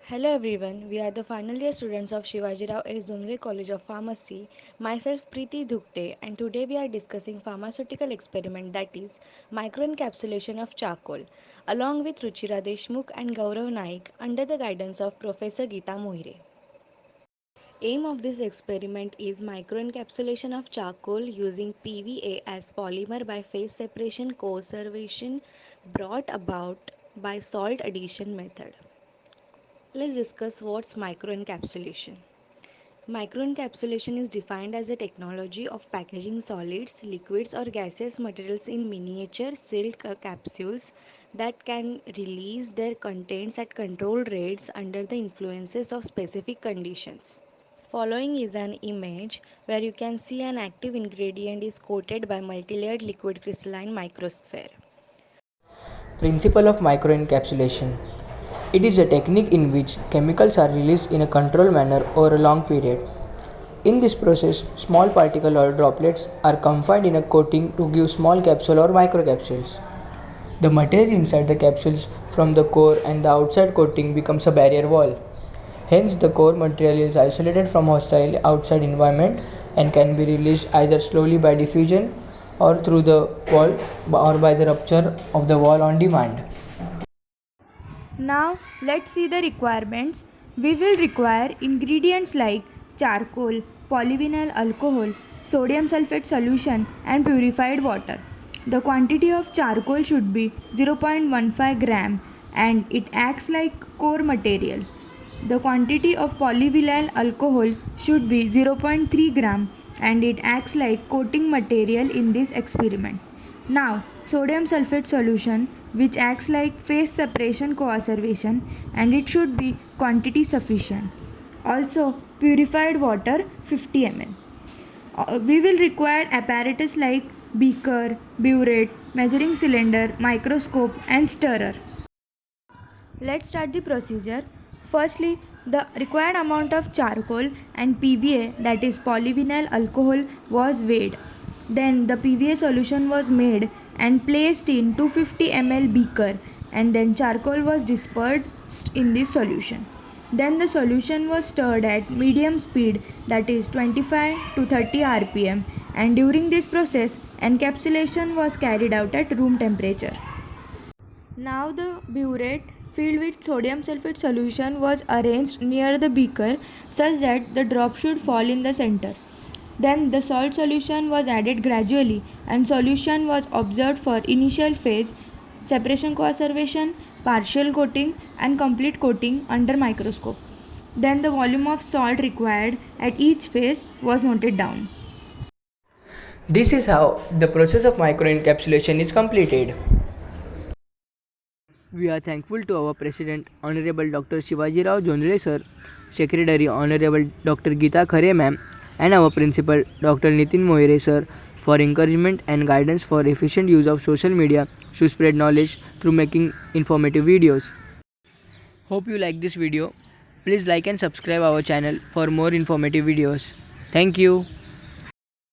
Hello everyone, we are the final year students of Shivaji Rao S. Zumre College of Pharmacy. Myself Preeti Dhukte, and today we are discussing pharmaceutical experiment, that is microencapsulation of charcoal, along with Ruchira Deshmukh and Gaurav Naik under the guidance of Professor Geeta Mohire. Aim of this experiment is microencapsulation of charcoal using PVA as polymer by phase separation conservation brought about by salt addition method. Let's discuss what's microencapsulation. Microencapsulation is defined as a technology of packaging solids, liquids, or gaseous materials in miniature sealed capsules that can release their contents at controlled rates under the influences of specific conditions. Following is an image where you can see an active ingredient is coated by multilayered liquid crystalline microsphere. Principle of microencapsulation. It is a technique in which chemicals are released in a controlled manner over a long period. In this process, small particles or droplets are confined in a coating to give small capsule or microcapsules. The material inside the capsules from the core and the outside coating becomes a barrier wall. Hence, the core material is isolated from hostile outside environment and can be released either slowly by diffusion or through the wall or by the rupture of the wall on demand. Now let's see the requirements. We will require ingredients like charcoal, polyvinyl alcohol, sodium sulfate solution and purified water. The quantity of charcoal should be 0.15 gram and it acts like core material. The quantity of polyvinyl alcohol should be 0.3 gram and it acts like coating material in this experiment. Now, sodium sulfate solution which acts like phase separation conservation and it should be quantity sufficient. Also, purified water 50 ml. We will require apparatus like beaker, burette, measuring cylinder, microscope and stirrer. Let's start the procedure. Firstly, the required amount of charcoal and PVA, that is polyvinyl alcohol, was weighed. Then the PVA solution was made and placed in 250 ml beaker and then charcoal was dispersed in this solution. Then the solution was stirred at medium speed, that is 25 to 30 rpm, and during this process encapsulation was carried out at room temperature. Now the burette filled with sodium sulfate solution was arranged near the beaker such that the drop should fall in the center. Then the salt solution was added gradually and solution was observed for initial phase, separation conservation, partial coating and complete coating under microscope. Then the volume of salt required at each phase was noted down. This is how the process of microencapsulation is completed. We are thankful to our President, Honorable Dr. Shivaji Rao Jonre Sir, Secretary, Honorable Dr. Geeta Khare Ma'am, and our Principal, Dr. Nitin Moire Sir, for encouragement and guidance for efficient use of social media to spread knowledge through making informative videos. Hope you like this video. Please like and subscribe our channel for more informative videos. Thank you.